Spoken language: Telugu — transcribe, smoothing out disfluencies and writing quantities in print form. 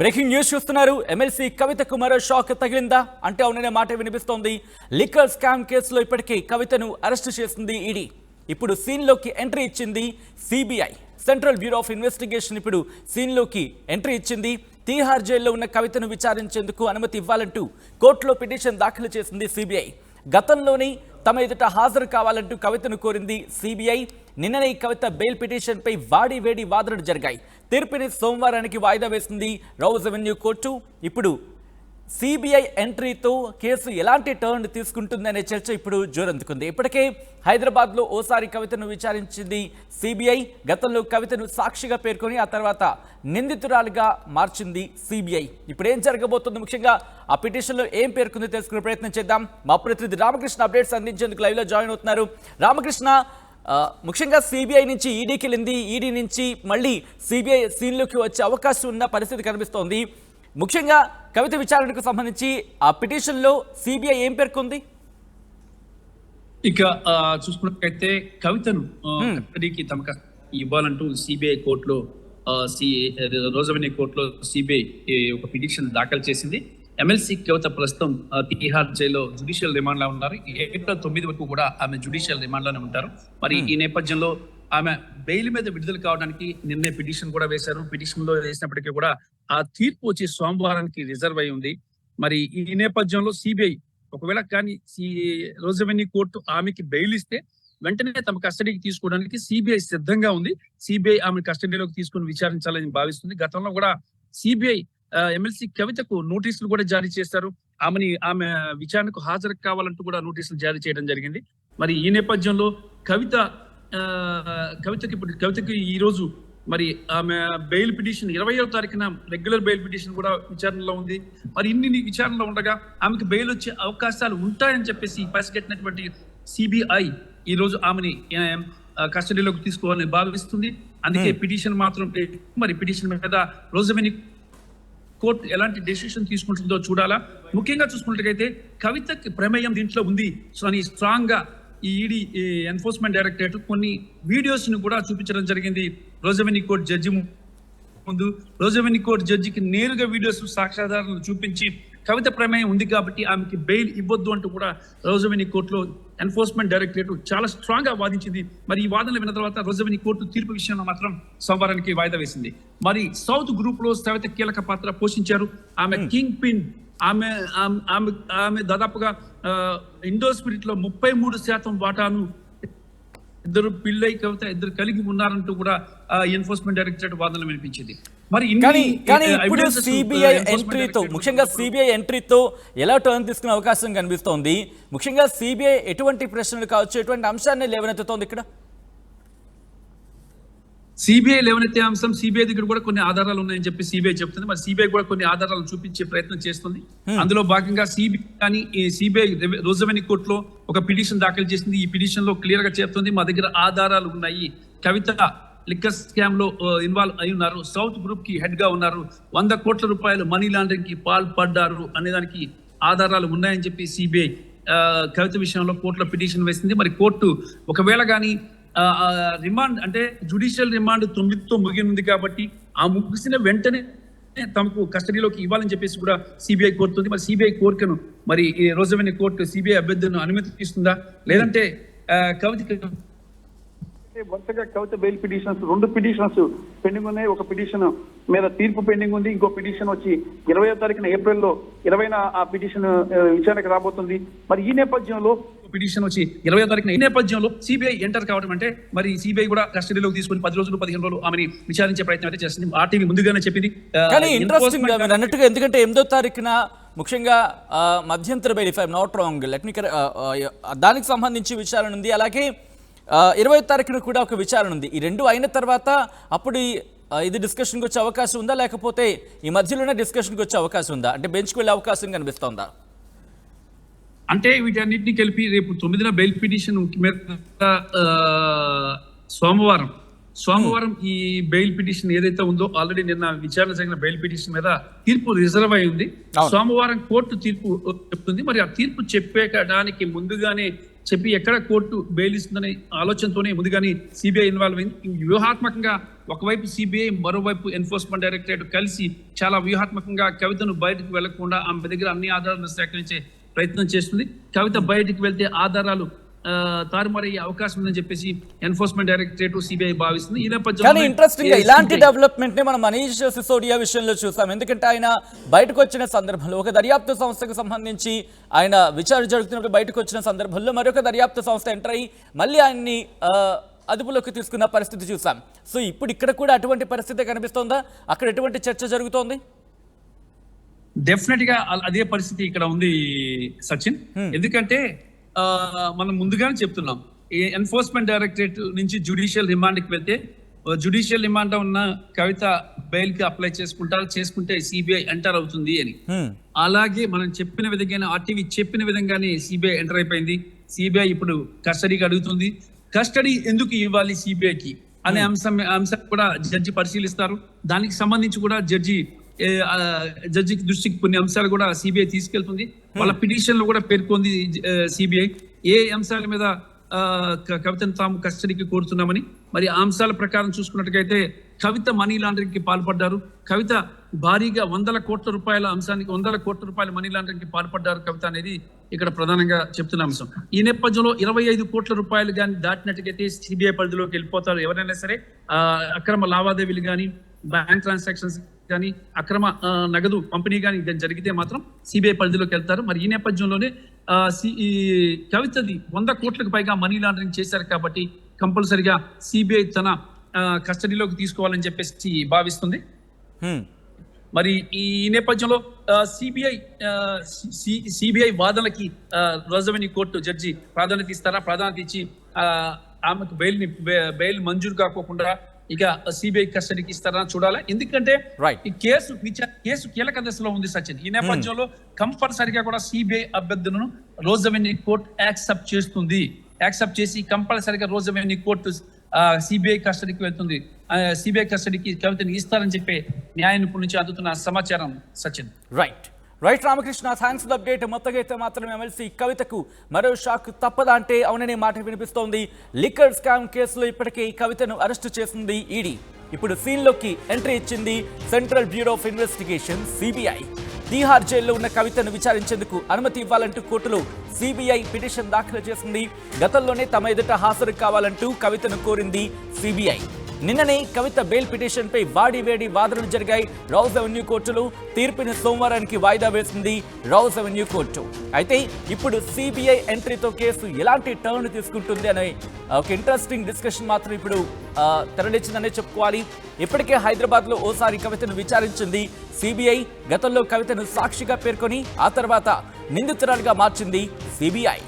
బ్రేకింగ్ న్యూస్ చూస్తున్నారు. ఎమ్మెల్సీ కవితకు మరో షాక్ తగిలిందా అంటే అవుననే మాట వినిపిస్తోంది. లిక్కర్ స్కామ్ కేసులో ఇప్పటికే కవితను అరెస్టు చేసింది ఈడీ. ఇప్పుడు సీన్లోకి ఎంట్రీ ఇచ్చింది CBI. Central bureau of investigation ఇప్పుడు సీన్లోకి ఎంట్రీ ఇచ్చింది. తీహార్ జైల్లో ఉన్న కవితను విచారించేందుకు అనుమతి ఇవ్వాలంటూ కోర్టులో పిటిషన్ దాఖలు చేసింది సిబిఐ. గతంలోని తమ ఎదుట హాజరు కావాలంటూ కవితను కోరింది సిబిఐ. నిన్ననే కవిత బెయిల్ పిటిషన్పై వాడి వేడి వాదనలు జరిగాయి. తీర్పుని సోమవారానికి వాయిదా వేసింది రౌజ్ అవెన్యూ కోర్టు. ఇప్పుడు సిబిఐ ఎంట్రీతో కేసు ఎలాంటి టర్న్ తీసుకుంటుందనే చర్చ ఇప్పుడు జోరందుకుంది. ఇప్పటికే హైదరాబాద్లో ఓసారి కవితను విచారించింది సిబిఐ. గతంలో కవితను సాక్షిగా పేర్కొని ఆ తర్వాత నిందితురాలుగా మార్చింది సిబిఐ. ఇప్పుడు ఏం జరగబోతుంది, ముఖ్యంగా ఆ పిటిషన్లో ఏం పేర్కొంది తెలుసుకునే ప్రయత్నం చేద్దాం. మా ప్రతినిధి రామకృష్ణ అప్డేట్స్ అందించేందుకు లైవ్లో జాయిన్ అవుతున్నారు. రామకృష్ణ, ముఖ్యంగా సిబిఐ నుంచి ఈడీకి వెళ్ళింది, ఈడీ నుంచి మళ్ళీ సిబిఐ సీన్లోకి వచ్చే అవకాశం ఉన్న పరిస్థితి కనిపిస్తోంది. ముఖ్యంగా కవిత విచారణకు సంబంధించి ఆ పిటిషన్లో సిబిఐ ఏం పేర్కొంది? ఇక చూసుకున్నట్లయితే కవితను కస్టడీకి తమకు ఇవ్వాలంటూ సిబిఐ కోర్టులో రోజ్ అవెన్యూ కోర్టులో సిబిఐ ఒక పిటిషన్ దాఖలు చేసింది. ఎమ్మెల్సీ కవిత ప్రస్తుతం తీహార్ జైల్లో జ్యుడిషియల్ రిమాండ్ లో ఉన్నారు. ఏప్రిల్ 9 వరకు కూడా ఆమె జ్యుడిషియల్ రిమాండ్ లోనే ఉంటారు. మరి ఈ నేపథ్యంలో ఆమె బెయిల్ మీద విడుదల కావడానికి నిన్నే పిటిషన్ కూడా వేశారు. పిటిషన్ లో వేసినప్పటికీ కూడా ఆ తీర్పు వచ్చి సోమవారానికి రిజర్వ్ అయి ఉంది. మరి ఈ నేపథ్యంలో సిబిఐ ఒకవేళ కానీ రోజ్ అవెన్యూ కోర్టు ఆమెకి బెయిల్ ఇస్తే వెంటనే తమ కస్టడీకి తీసుకోవడానికి సిబిఐ సిద్ధంగా ఉంది. సిబిఐ ఆమె కస్టడీలోకి తీసుకుని విచారించాలని భావిస్తుంది. గతంలో కూడా సిబిఐ ఎమ్మెల్సీ కవితకు నోటీసులు కూడా జారీ చేశారు. ఆమె విచారణకు హాజరు కావాలంటూ కూడా నోటీసులు జారీ చేయడం జరిగింది. మరి ఈ నేపథ్యంలో కవితకి ఈ రోజు మరి ఆమె బెయిల్ పిటిషన్ 20వ తారీఖున రెగ్యులర్ బెయిల్ పిటిషన్ కూడా విచారణలో ఉంది. మరి ఇన్ని విచారణలో ఉండగా ఆమెకు బెయిల్ వచ్చే అవకాశాలు ఉంటాయని చెప్పేసి పసిగట్టినటువంటి సిబిఐ ఈ రోజు ఆమెని కస్టడీలోకి తీసుకోవాలని భావిస్తుంది. అందుకే పిటిషన్ మాత్రం మరి పిటిషన్ మీద రోజ్ అవెన్యూ కోర్టు ఎలాంటి డెసిషన్ తీసుకుంటుందో చూడాలా. ముఖ్యంగా చూసుకున్నట్లయితే కవితకి ప్రమేయం దీంట్లో ఉంది అని స్ట్రాంగ్ గా ఈ ఈడీ ఎన్ఫోర్స్మెంట్ డైరెక్టరేట్ కొన్ని వీడియోస్ ను కూడా చూపించడం జరిగింది రోజ్ అవెన్యూ కోర్టు జడ్జి ముందు. రోజ్ అవెన్యూ కోర్టు జడ్జికి నేరుగా వీడియోస్ సాక్ష్యాధారాలను చూపించి కవిత ప్రమేయం ఉంది కాబట్టి ఆమెకి బెయిల్ ఇవ్వద్దు అంటూ కూడా రోజ్ అవెన్యూ కోర్టులో ఎన్ఫోర్స్మెంట్ డైరెక్టరేట్ చాలా స్ట్రాంగ్ గా వాదించింది. మరి ఈ వాదనలు విన్న తర్వాత రోజ్ అవెన్యూ కోర్టు తీర్పు విషయంలో మాత్రం సోమవారానికి వాయిదా వేసింది. మరి సౌత్ గ్రూప్ లో కవిత కీలక పాత్ర పోషించారు. ఆమె కింగ్ పిన్, ఆమె దాదాపుగా ఇండో స్పిరిట్ లో 33% వాటాను ఇద్దరు పిల్లై కవిత ఇద్దరు కలిగి ఉన్నారంటూ కూడా ఎన్ఫోర్స్మెంట్ డైరెక్టరేట్ వాదనలు వినిపించింది. మరి ఇప్పుడు సిబిఐ ఎంట్రీతో, ముఖ్యంగా సిబిఐ ఎంట్రీతో ఎలా టర్న్ తీసుకునే అవకాశం కనిపిస్తోంది? ముఖ్యంగా సిబిఐ ఎటువంటి ప్రశ్నలు కావచ్చు, ఎటువంటి అంశాన్ని లేవనెత్తుతోంది ఇక్కడ? సిబిఐ లేవనెత్తే అంశం, సిబిఐ దగ్గర కూడా కొన్ని ఆధారాలు ఉన్నాయని చెప్పి సిబిఐ చెప్తుంది. మరి సిబిఐ కూడా కొన్ని ఆధారాలు చూపించే ప్రయత్నం చేస్తుంది. అందులో భాగంగా సిబిఐ రోజ్ అవెన్యూ కోర్టులో ఒక పిటిషన్ దాఖలు చేసింది. ఈ పిటిషన్ లో క్లియర్ గా చెప్తుంది, మా దగ్గర ఆధారాలు ఉన్నాయి, కవిత లిక్కర్ స్కామ్ లో ఇన్వాల్వ్ అయి ఉన్నారు, సౌత్ గ్రూప్ కి హెడ్ గా ఉన్నారు, 100 కోట్ల రూపాయలు మనీ లాండరింగ్ కి పాల్పడ్డారు అనేదానికి ఆధారాలు ఉన్నాయని చెప్పి సిబిఐ కవిత విషయంలో కోర్టులో పిటిషన్ వేసింది. మరి కోర్టు ఒకవేళ కానీ రిమాండ్ అంటే జ్యుడిషియల్ రిమాండ్ 9తో ముగినుంది కాబట్టి ఆ ముగిసిన వెంటనే తమకు కస్టడీలోకి ఇవ్వాలని చెప్పేసి కూడా సిబిఐ కోరుతుంది. మరి సిబిఐ కోరికను మరి రోజ్ అవెన్యూ కోర్టు సిబిఐ అభ్యర్థులను అనుమతిస్తుందా, లేదంటే కవితకి వరుసగా కవిత బెయిల్ పిటిషన్స్ 2 పిటిషన్స్ పెండింగ్ ఉన్నాయి. ఒక పిటిషన్ మీద తీర్పు పెండింగ్ ఉంది. ఇంకో పిటిషన్ వచ్చి 20వ తారీఖున ఏప్రిల్లో 20న ఆ పిటిషన్ విచారణకు రాబోతుంది. మరి ఈ నేపథ్యంలో పిటిషన్ వచ్చి 20వ తారీఖున ఈ నేపథ్యంలో సిబిఐ ఎంటర్ కావడం అంటే మరి సిబిఐ కూడా కస్టడీలోకి తీసుకుని 10 రోజులు 15 రోజులు ఆమెని విచారించే ప్రయత్నం అయితే చేస్తుంది. ఆర్టీవీ ముందుగానే చెప్పింది. కానీ ఇంట్రెస్టింగ్ గా మీరు అన్నట్టుగా, ఎందుకంటే 8వ తారీఖున ముఖ్యంగా మధ్యంతర bail, if I'm not wrong, దానికి సంబంధించి విచారణ ఉంది. అలాగే 20వ తారీఖున కూడా ఒక విచారణ ఉంది. ఈ రెండు అయిన తర్వాత అప్పుడు ఇది డిస్కషన్కి వచ్చే అవకాశం ఉందా, లేకపోతే ఈ మధ్యలోనే డిస్కషన్కి వచ్చే అవకాశం ఉందా? అంటే బెంచ్కి వెళ్ళే అవకాశం కనిపిస్తోందా? అంటే వీటన్నిటిని కలిపి రేపు 9న బెయిల్ పిటిషన్ సోమవారం ఈ బెయిల్ పిటిషన్ ఏదైతే ఉందో ఆల్రెడీ నిన్న విచారణ జరిగిన బెయిల్ పిటిషన్ మీద తీర్పు రిజర్వ్ అయి ఉంది. సోమవారం కోర్టు తీర్పు చెప్తుంది. మరి ఆ తీర్పు చెప్పేయడానికి ముందుగానే చెప్పి ఎక్కడ కోర్టు బెయిల్ ఇస్తుందనే ఆలోచనతోనే ముందుగానే సిబిఐ ఇన్వాల్వ్ అయింది. వ్యూహాత్మకంగా ఒకవైపు సిబిఐ, మరోవైపు ఎన్ఫోర్స్మెంట్ డైరెక్టరేట్ కలిసి చాలా వ్యూహాత్మకంగా కవితను బయటకు వెళ్లకుండా ఆమె దగ్గర అన్ని ఆధారాలను సేకరించే ప్రయత్నం చేస్తుంది. కవిత బయటికి వెళ్తే ఆధారాలు తారుమారయ్యే అవకాశం ఉందని చెప్పేసి ఎన్ఫోర్స్మెంట్ డైరెక్టరేట్ సిబిఐ భావిస్తుంది. ఈ నేపథ్యంలో ఇంట్రెస్టింగ్ గా ఇలాంటి డెవలప్మెంట్ ని మనం మనీష్ సిసోడియా విషయంలో చూసాం. ఎందుకంటే ఆయన బయటకు వచ్చిన సందర్భంలో ఒక దర్యాప్తు సంస్థకు సంబంధించి ఆయన విచారణ జరుగుతున్నప్పుడు బయటకు వచ్చిన సందర్భంలో మరొక దర్యాప్తు సంస్థ ఎంటర్ అయ్యి మళ్ళీ ఆయన్ని అదుపులోకి తీసుకున్న పరిస్థితి చూసాం. సో ఇప్పుడు ఇక్కడ కూడా అటువంటి పరిస్థితి కనిపిస్తోందా? అక్కడ ఎటువంటి చర్చ జరుగుతోంది? డెఫినెట్ గా అదే పరిస్థితి ఇక్కడ ఉంది సచిన్. ఎందుకంటే మనం ముందుగానే చెప్తున్నాం, ఎన్ఫోర్స్మెంట్ డైరెక్టరేట్ నుంచి జ్యుడిషియల్ రిమాండ్కి వెళ్తే జ్యుడిషియల్ రిమాండ్ ఉన్న కవిత బెయిల్ కి అప్లై చేసుకుంటే సిబిఐ ఎంటర్ అవుతుంది అని. అలాగే మనం చెప్పిన విధంగానే ఆర్టీవీ చెప్పిన విధంగానే సిబిఐ ఎంటర్ అయిపోయింది. సిబిఐ ఇప్పుడు కస్టడీకి అడుగుతుంది. కస్టడీ ఎందుకు ఇవ్వాలి సిబిఐకి అనే అంశం కూడా జడ్జి పరిశీలిస్తారు. దానికి సంబంధించి కూడా జడ్జి దృష్టికి కొన్ని అంశాలు కూడా సిబిఐ తీసుకెళ్తుంది. వాళ్ళ పిటిషన్ లో కూడా పేర్కొంది సిబిఐ ఏ అంశాల మీద కవితను తాము కస్టడీకి కోరుతున్నామని. మరి ఆ అంశాల ప్రకారం చూసుకున్నట్టుగైతే కవిత మనీ లాండరింగ్ కి పాల్పడ్డారు. కవిత భారీగా 100 కోట్ల రూపాయల అంశానికి 100 కోట్ల రూపాయల మనీ లాండరింగ్ కి పాల్పడ్డారు కవిత అనేది ఇక్కడ ప్రధానంగా చెప్తున్న అంశం. ఈ నేపథ్యంలో 25 కోట్ల రూపాయలు కానీ దాటినట్టుగైతే సిబిఐ పరిధిలోకి వెళ్ళిపోతారు ఎవరైనా సరే. అక్రమ లావాదేవీలు కానీ, బ్యాంక్ ట్రాన్సాక్షన్స్ కానీ, అక్రమ నగదు పంపిణీ కానీ జరిగితే మాత్రం సిబిఐ పరిధిలోకి వెళ్తారు. మరి ఈ నేపథ్యంలోనే కవితది 100 కోట్లకు పైగా మనీ లాండరింగ్ చేశారు కాబట్టి కంపల్సరిగా సిబిఐ తన కస్టడీలోకి తీసుకోవాలని చెప్పేసి భావిస్తుంది. మరి ఈ నేపథ్యంలో సిబిఐ వాదనలకి రోజవెన్యూ కోర్టు జడ్జి ప్రాధాన్యత ఇస్తారా? ప్రాధాన్యత ఇచ్చి ఆమెకు బెయిల్ మంజూరు కాకోకుండా ఇక సిబిఐ కస్టడీకి ఇస్తారా చూడాలి. ఎందుకంటే ఈ కేసు కీలక దశలో ఉంది సచిన్. ఈ నేపథ్యంలో కంపల్సరిగా కూడా సిబిఐ అభ్యర్థులను రోజవెన్యూ కోర్టు యాక్సెప్ట్ చేసి కంపల్సరిగా రోజవెన్యూ కోర్టు సిబిఐ కస్టడీకి వెళ్తుంది. సిబిఐ కస్టడీకి కవితని ఇస్తారని చెప్పి న్యాయ నిపుణుల నుంచి అందుతున్న సమాచారం Sachin. Right Ramakrishna, thanks for the update. మొత్తంగా అయితే మాత్రం ఎమ్మెల్సీ కవితకు మరో షాక్ తప్పదా అంటే అవుననే మాట వినిపిస్తోంది. లిక్కర్ స్కామ్ కేసులో ఇప్పటికే కవితను అరెస్టు చేసింది ఈడీ. ఇప్పుడు సీన్లోకి ఎంట్రీ ఇచ్చింది central bureau of investigation CBI. Tihar జైల్లో ఉన్న కవితను విచారించేందుకు అనుమతి ఇవ్వాలంటూ కోర్టులో సిబిఐ పిటిషన్ దాఖలు చేసింది. గతంలోనే తమ ఎదుట హాజరు కావాలంటూ కవితను కోరింది సిబిఐ. నిన్ననే కవిత బెయిల్ పిటిషన్పై వాడివేడి వాదనలు జరిగాయి రౌజ్ అవెన్యూ కోర్టులో. తీర్పుని సోమవారానికి వాయిదా వేసింది రౌజ్ అవెన్యూ కోర్టు. అయితే ఇప్పుడు సిబిఐ ఎంట్రీతో కేసు ఎలాంటి టర్న్ తీసుకుంటుంది అనే ఒక ఇంట్రెస్టింగ్ డిస్కషన్ మాత్రం ఇప్పుడు తెరలిచ్చిందనే చెప్పుకోవాలి. ఇప్పటికే హైదరాబాద్లో ఓసారి కవితను విచారించింది సిబిఐ. గతంలో కవితను సాక్షిగా పేర్కొని ఆ తర్వాత నిందితురాలుగా మార్చింది సిబిఐ.